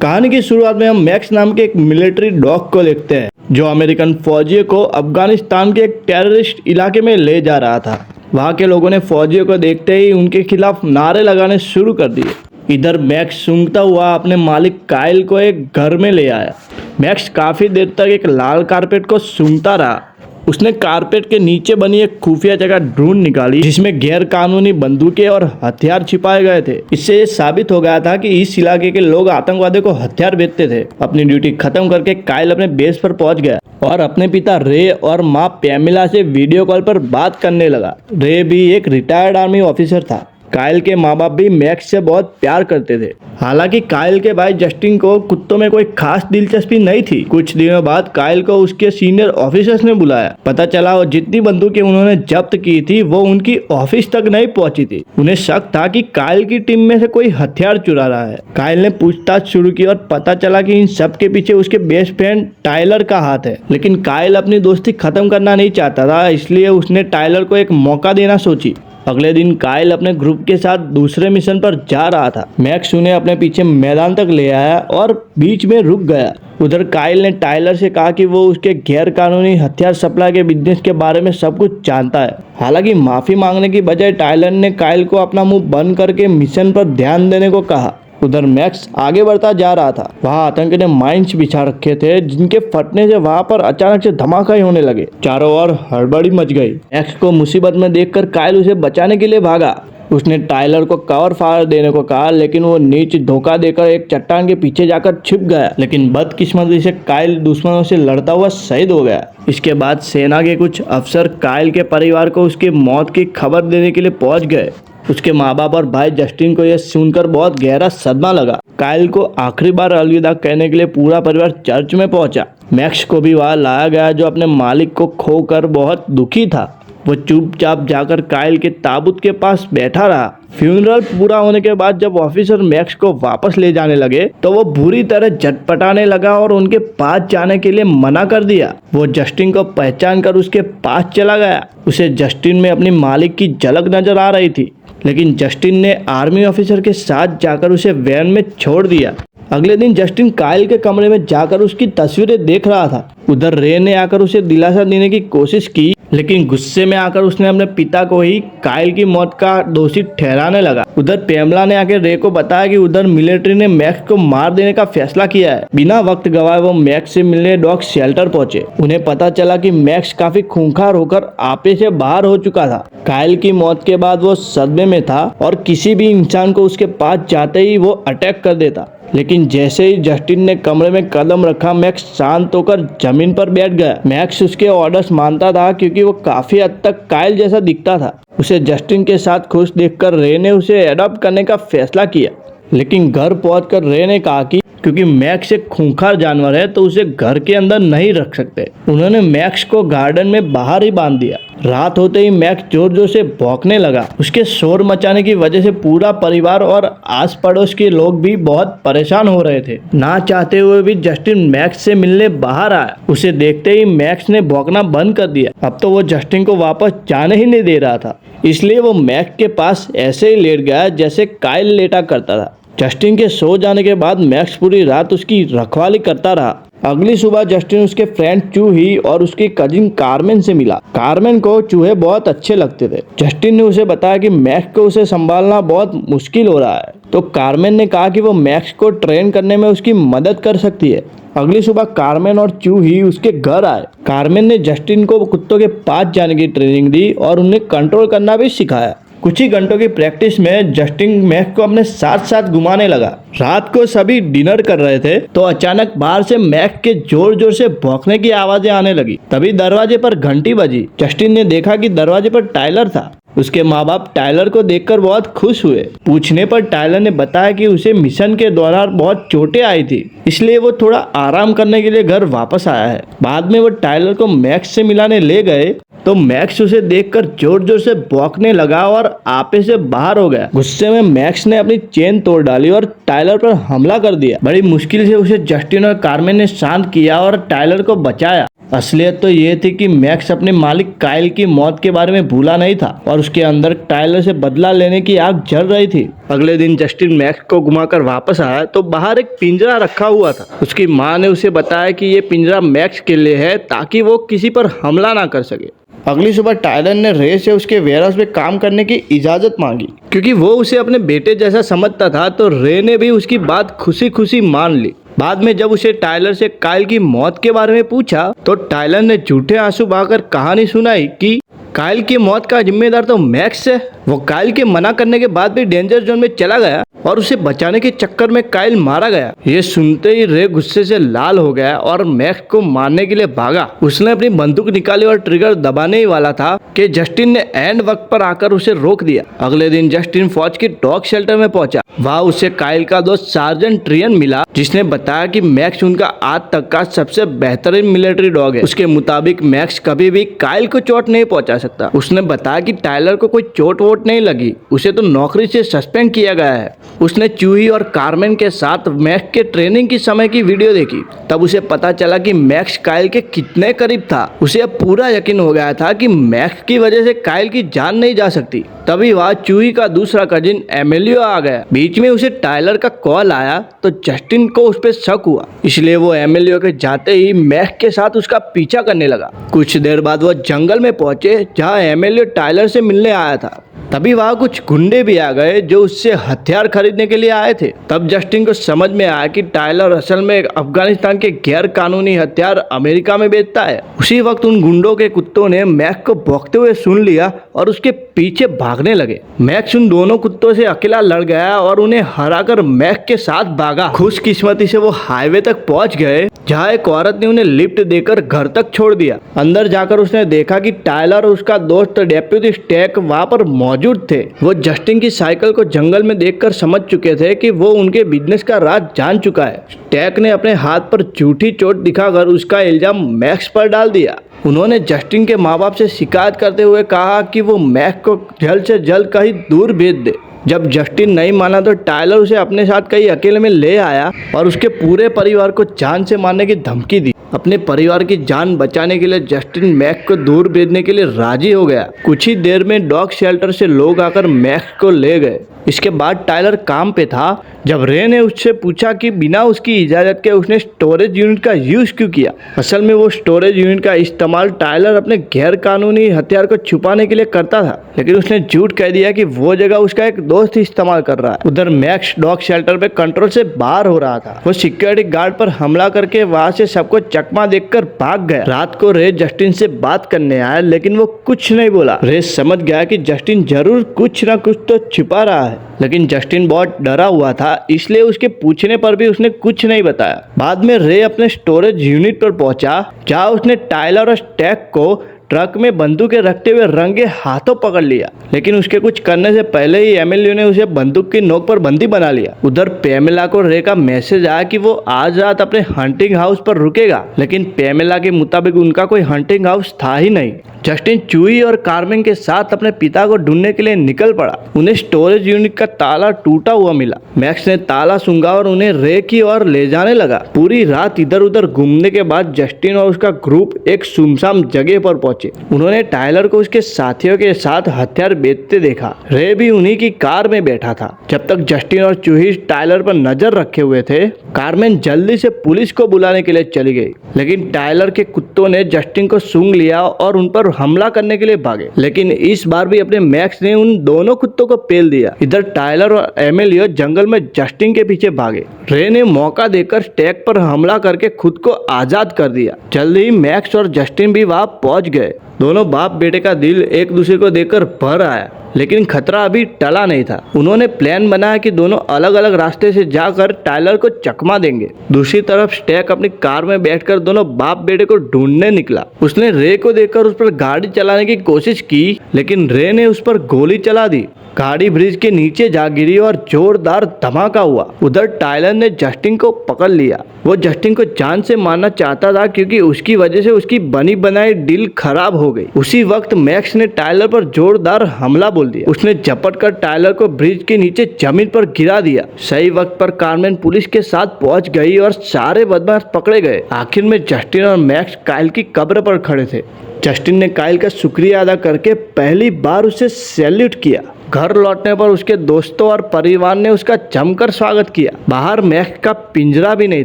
कहानी की शुरुआत में हम मैक्स नाम के एक मिलिट्री डॉग को देखते हैं जो अमेरिकन फौजियों को अफगानिस्तान के एक टेररिस्ट इलाके में ले जा रहा था। वहां के लोगों ने फौजियों को देखते ही उनके खिलाफ नारे लगाने शुरू कर दिए। इधर मैक्स सूंघता हुआ अपने मालिक काइल को एक घर में ले आया। मैक्स काफी देर तक एक लाल कारपेट को सूंघता रहा। उसने कारपेट के नीचे बनी एक खुफिया जगह ढूंढ निकाली जिसमें गैर कानूनी बंदूकें और हथियार छिपाए गए थे। इससे ये साबित हो गया था कि इस इलाके के लोग आतंकवादियों को हथियार बेचते थे। अपनी ड्यूटी खत्म करके काइल अपने बेस पर पहुंच गया और अपने पिता रे और माँ पैमिला से वीडियो कॉल पर बात करने लगा। रे भी एक रिटायर्ड आर्मी ऑफिसर था। काइल के माँ बाप भी मैक्स से बहुत प्यार करते थे। हालांकि काइल के भाई जस्टिन को कुत्तों में कोई खास दिलचस्पी नहीं थी। कुछ दिनों बाद काइल को उसके सीनियर ऑफिसर्स ने बुलाया। पता चला वो जितनी बंदूकें उन्होंने जब्त की थी वो उनकी ऑफिस तक नहीं पहुंची थी। उन्हें शक था कि काइल की टीम में से कोई हथियार चुरा रहा है। काइल ने पूछताछ शुरू की और पता चला कि इन सब के पीछे उसके बेस्ट फ्रेंड टाइलर का हाथ है। लेकिन काइल अपनी दोस्ती खत्म करना नहीं चाहता था, इसलिए उसने टाइलर को एक मौका देना सोची। अगले दिन काइल अपने ग्रुप के साथ दूसरे मिशन पर जा रहा था। मैक्स उन्हें अपने पीछे मैदान तक ले आया और बीच में रुक गया। उधर काइल ने टाइलर से कहा कि वो उसके गैर कानूनी हथियार सप्लाई के बिजनेस के बारे में सब कुछ जानता है। हालांकि माफी मांगने की बजाय टाइलर ने काइल को अपना मुंह बंद करके मिशन पर ध्यान देने को कहा। उधर मैक्स आगे बढ़ता जा रहा था। वहाँ आतंकी ने माइंस बिछा रखे थे जिनके फटने से वहाँ पर अचानक से धमाका ही होने लगे। चारों ओर हड़बड़ी मच गई। मैक्स को मुसीबत में देखकर काइल उसे बचाने के लिए भागा। उसने टाइलर को कवर फायर देने को कहा, लेकिन वो नीचे धोखा देकर एक चट्टान के पीछे जाकर छिप गया। लेकिन बदकिस्मती से काइल दुश्मनों से लड़ता हुआ शहीद हो गया। इसके बाद सेना के कुछ अफसर काइल के परिवार को उसकी मौत की खबर देने के लिए पहुंच गए। उसके माँ बाप और भाई जस्टिन को यह सुनकर बहुत गहरा सदमा लगा। काइल को आखिरी बार अलविदा कहने के लिए पूरा परिवार चर्च में पहुंचा। मैक्स को भी वहां लाया गया जो अपने मालिक को खोकर बहुत दुखी था। वो चुपचाप जाकर काइल के ताबूत के पास बैठा रहा। फ्यूनरल पूरा होने के बाद जब ऑफिसर मैक्स को वापस ले जाने लगे तो वो बुरी तरह झटपटाने लगा और उनके पास जाने के लिए मना कर दिया। वो जस्टिन को पहचान कर उसके पास चला गया। उसे जस्टिन में अपनी मालिक की झलक नजर आ रही थी, लेकिन जस्टिन ने आर्मी ऑफिसर के साथ जाकर उसे वैन में छोड़ दिया। अगले दिन जस्टिन काइल के कमरे में जाकर उसकी तस्वीरें देख रहा था। उधर रे ने आकर उसे दिलासा देने की कोशिश की, लेकिन गुस्से में आकर उसने अपने पिता को ही काइल की मौत का दोषी ठहराने लगा। उधर पैमिला ने आकर रे को बताया कि उधर मिलिट्री ने मैक्स को मार देने का फैसला किया है। बिना वक्त गवाए वो मैक्स से मिलने डॉग शेल्टर पहुंचे। उन्हें पता चला कि मैक्स काफी खूंखार होकर आपे से बाहर हो चुका था। काइल की मौत के बाद वो सदमे में था और किसी भी इंसान को उसके पास जाते ही वो अटैक कर देता। लेकिन जैसे ही जस्टिन ने कमरे में कदम रखा, मैक्स शांत होकर जमीन पर बैठ गया। मैक्स उसके ऑर्डर्स मानता था क्योंकि वो काफी हद तक काइल जैसा दिखता था। उसे जस्टिन के साथ खुश देखकर रे ने उसे अडॉप्ट करने का फैसला किया। लेकिन घर पहुंचकर रे ने कहा कि क्योंकि मैक्स एक खूंखार जानवर है तो उसे घर के अंदर नहीं रख सकते। उन्होंने मैक्स को गार्डन में बाहर ही बांध दिया। रात होते ही मैक्स जोर जोर से भौंकने लगा। उसके शोर मचाने की वजह से पूरा परिवार और आस पड़ोस के लोग भी बहुत परेशान हो रहे थे। ना चाहते हुए भी जस्टिन मैक्स से मिलने बाहर आया। उसे देखते ही मैक्स ने भौंकना बंद कर दिया। अब तो वो जस्टिन को वापस जाने ही नहीं दे रहा था, इसलिए वो मैक्स के पास ऐसे ही लेट गया जैसे काइल लेटा करता था। जस्टिन के सो जाने के बाद मैक्स पूरी रात उसकी रखवाली करता रहा। अगली सुबह जस्टिन उसके फ्रेंड चूही और उसकी कजिन कार्मेन से मिला। कार्मेन को चूहे बहुत अच्छे लगते थे। जस्टिन ने उसे बताया कि मैक्स को उसे संभालना बहुत मुश्किल हो रहा है, तो कार्मेन ने कहा कि वो मैक्स को ट्रेन करने में उसकी मदद कर सकती है। अगली सुबह कार्मेन और चूही उसके घर आए। कार्मेन ने जस्टिन को कुत्तों के पास जाने की ट्रेनिंग दी और उन्हें कंट्रोल करना भी सिखाया। कुछ ही घंटों की प्रैक्टिस में जस्टिन मैक्स को अपने साथ साथ घुमाने लगा। रात को सभी डिनर कर रहे थे तो अचानक बाहर से मैक्स के जोर जोर से भौंकने की आवाजें आने लगी। तभी दरवाजे पर घंटी बजी। जस्टिन ने देखा कि दरवाजे पर टाइलर था। उसके माँ बाप टाइलर को देखकर बहुत खुश हुए। पूछने पर टाइलर ने बताया कि उसे मिशन के दौरान बहुत चोटें आई थी, इसलिए वो थोड़ा आराम करने के लिए घर वापस आया है। बाद में वो टाइलर को मैक्स से मिलाने ले गए तो मैक्स उसे देखकर जोर जोर से भौंकने लगा और आपे से बाहर हो गया। गुस्से में मैक्स ने अपनी चेन तोड़ डाली और टाइलर पर हमला कर दिया। बड़ी मुश्किल से उसे जस्टिन और कार्मेन ने शांत किया और टाइलर को बचाया। असलियत तो ये थी कि मैक्स अपने मालिक काइल की मौत के बारे में भूला नहीं था और उसके अंदर टायलर से बदला लेने की आग जल रही थी। अगले दिन जस्टिन मैक्स को घुमाकर वापस आया तो बाहर एक पिंजरा रखा हुआ था। उसकी माँ ने उसे बताया कि ये पिंजरा मैक्स के लिए है ताकि वो किसी पर हमला ना कर सके। अगली सुबह टायलर ने रे से उसके वेयरहाउस में काम करने की इजाज़त मांगी क्योंकि वो उसे अपने बेटे जैसा समझता था, तो रे ने भी उसकी बात खुशी खुशी मान ली। बाद में जब उसे टायलर से काइल की मौत के बारे में पूछा तो टायलर ने झूठे आंसू बहाकर कहानी सुनाई कि काइल की मौत का जिम्मेदार तो मैक्स है। वो काइल के मना करने के बाद भी डेंजर जोन में चला गया और उसे बचाने के चक्कर में काइल मारा गया। ये सुनते ही रे गुस्से से लाल हो गया और मैक्स को मारने के लिए भागा। उसने अपनी बंदूक निकाली और ट्रिगर दबाने ही वाला था कि जस्टिन ने एंड वक्त पर आकर उसे रोक दिया। अगले दिन जस्टिन फौज के डॉग शेल्टर में पहुंचा। वहाँ उसे काइल का दोस्त सार्जेंट ट्रियन मिला, जिसने बताया कि मैक्स उनका आज तक का सबसे बेहतरीन मिलिट्री डॉग है। उसके मुताबिक मैक्स कभी भी काइल को चोट नहीं पहुंचा सकता। उसने बताया कि टायलर को कोई चोट वोट नहीं लगी, उसे तो नौकरी से सस्पेंड किया गया है। उसने चूही और कार्मेन के साथ मैक्स के ट्रेनिंग की समय की वीडियो देखी, तब उसे पता चला कि मैक्स काइल के कितने करीब था। उसे अब पूरा यकीन हो गया था कि मैक्स की वजह से काइल की जान नहीं जा सकती। तभी वहाँ चूही का दूसरा कजिन एमिलियो आ गया। बीच में उसे टायलर का कॉल आया तो जस्टिन को उस पर शक हुआ, इसलिए वो एमिलियो के जाते ही मैक्स के साथ उसका पीछा करने लगा। कुछ देर बाद वो जंगल में पहुंचे जहाँ एमिलियो टायलर से मिलने आया था। तभी वहाँ कुछ गुंडे भी आ गए जो उससे हथियार खरीदने के लिए आए थे। तब जस्टिन को समझ में आया कि टायलर असल में अफगानिस्तान के गैर कानूनी हथियार अमेरिका में बेचता है। उसी वक्त उन गुंडों के कुत्तों ने मैक्स को भौंकते हुए सुन लिया और उसके पीछे भागने लगे। मैक्स उन दोनों कुत्तों से अकेला लड़ गया और उन्हें हराकर मैक्स के साथ भागा। खुशकिस्मती से वो हाईवे तक पहुंच गए जहाँ एक औरत ने उन्हें लिफ्ट देकर घर तक छोड़ दिया। अंदर जाकर उसने देखा कि टायलर और उसका दोस्त डेप्यूटी स्टैक वहाँ पर मौजूद थे। वो जस्टिन की साइकिल को जंगल में देखकर समझ चुके थे कि वो उनके बिजनेस का राज जान चुका है। स्टैक ने अपने हाथ पर झूठी चोट दिखाकर उसका इल्जाम मैक्स पर डाल दिया। उन्होंने जस्टिन के माँ बाप से शिकायत करते हुए कहा कि वो मैक्स को जल्द से जल्द कहीं दूर भेज दे। जब जस्टिन नहीं माना तो टायलर उसे अपने साथ कहीं अकेले में ले आया और उसके पूरे परिवार को जान से मारने की धमकी दी। अपने परिवार की जान बचाने के लिए जस्टिन मैक्स को दूर भेजने के लिए राजी हो गया। कुछ ही देर में डॉग शेल्टर से लोग आकर मैक्स को ले गए। इसके बाद टायलर काम पे था जब रे ने उससे पूछा कि बिना उसकी इजाज़त के उसने स्टोरेज यूनिट का यूज़ क्यों किया। असल में वो स्टोरेज यूनिट का इस्तेमाल टायलर अपने गैर कानूनी हथियार को छुपाने के लिए करता था, लेकिन उसने झूठ कह दिया कि वो जगह उसका एक दोस्त इस्तेमाल कर रहा है। उधर मैक्स डॉग शेल्टर पे कंट्रोल से बाहर हो रहा था। वो सिक्योरिटी गार्ड पर हमला करके वहाँ से सबको चकमा देखकर भाग गया। रात को रे जस्टिन से बात करने आया, लेकिन वो कुछ नहीं बोला। रे समझ गया कि जस्टिन जरूर कुछ ना कुछ तो छिपा रहा है, लेकिन जस्टिन बहुत डरा हुआ था, इसलिए उसके पूछने पर भी उसने कुछ नहीं बताया। बाद में रे अपने स्टोरेज यूनिट पर पहुंचा जहां उसने टायलर और स्टैक को ट्रक में बंदूकें रखते हुए रंगे हाथों पकड़ लिया, लेकिन उसके कुछ करने से पहले ही एमिलियो ने उसे बंदूक की नोक पर बंदी बना लिया। उधर पेमेला को रे का मैसेज आया कि वो आज रात अपने हंटिंग हाउस पर रुकेगा, लेकिन पेमेला के मुताबिक उनका कोई हंटिंग हाउस था ही नहीं। जस्टिन चूही और कार्मेन के साथ अपने पिता को ढूंढने के लिए निकल पड़ा। उन्हें स्टोरेज यूनिट का ताला टूटा हुआ मिला। मैक्स ने ताला सूंघा और उन्हें रे की ओर ले जाने लगा। पूरी रात इधर उधर घूमने के बाद जस्टिन और उसका ग्रुप एक सुनसान जगह पर पहुंचे। उन्होंने टायलर को उसके साथियों के साथ हथियार बेचते देखा। रे भी उन्हीं की कार में बैठा था। जब तक जस्टिन और चूही टायलर पर नजर रखे हुए थे, कार्मेन जल्दी से पुलिस को बुलाने के लिए चली गई, लेकिन टायलर के कुत्तों ने जस्टिन को सूंघ लिया और उन पर हमला करने के लिए भागे। लेकिन इस बार भी अपने मैक्स ने उन दोनों कुत्तों को पेल दिया। इधर टायलर और एमिलियो जंगल में जस्टिन के पीछे भागे। रे ने मौका देकर स्टैक पर हमला करके खुद को आजाद कर दिया। जल्द ही मैक्स और जस्टिन भी वहां पहुंच गए। दोनों बाप बेटे का दिल एक दूसरे को देखकर भर आया, लेकिन खतरा अभी टला नहीं था। उन्होंने प्लान बनाया कि दोनों अलग अलग रास्ते से जाकर टायलर को चकमा देंगे। दूसरी तरफ स्टैक अपनी कार में बैठकर दोनों बाप बेटे को ढूंढने निकला। उसने रे को देखकर उस पर गाड़ी चलाने की कोशिश की, लेकिन रे ने उस पर गोली चला दी। गाड़ी ब्रिज के नीचे जा गिरी और जोरदार धमाका हुआ। उधर टायलर ने जस्टिन को पकड़ लिया। वो जस्टिन को जान से मारना चाहता था क्योंकि उसकी वजह से उसकी बनी बनाई डील खराब हो गई। उसी वक्त मैक्स ने टायलर पर जोरदार हमला बोल दिया। उसने झपट कर टायलर को ब्रिज के नीचे जमीन पर गिरा दिया। सही वक्त पर कारमेन पुलिस के साथ पहुंच गई और सारे बदमाश पकड़े गए। आखिर में जस्टिन और मैक्स काइल की कब्र पर खड़े थे। जस्टिन ने काइल का शुक्रिया अदा करके पहली बार उसे सैल्यूट किया। घर लौटने पर उसके दोस्तों और परिवार ने उसका जमकर स्वागत किया। बाहर मैक्स का पिंजरा भी नहीं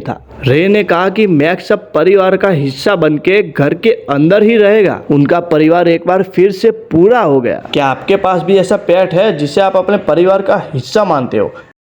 था। रे ने कहा कि मैक्स अब परिवार का हिस्सा बनके घर के अंदर ही रहेगा। उनका परिवार एक बार फिर से पूरा हो गया। क्या आपके पास भी ऐसा पेट है जिसे आप अपने परिवार का हिस्सा मानते हो?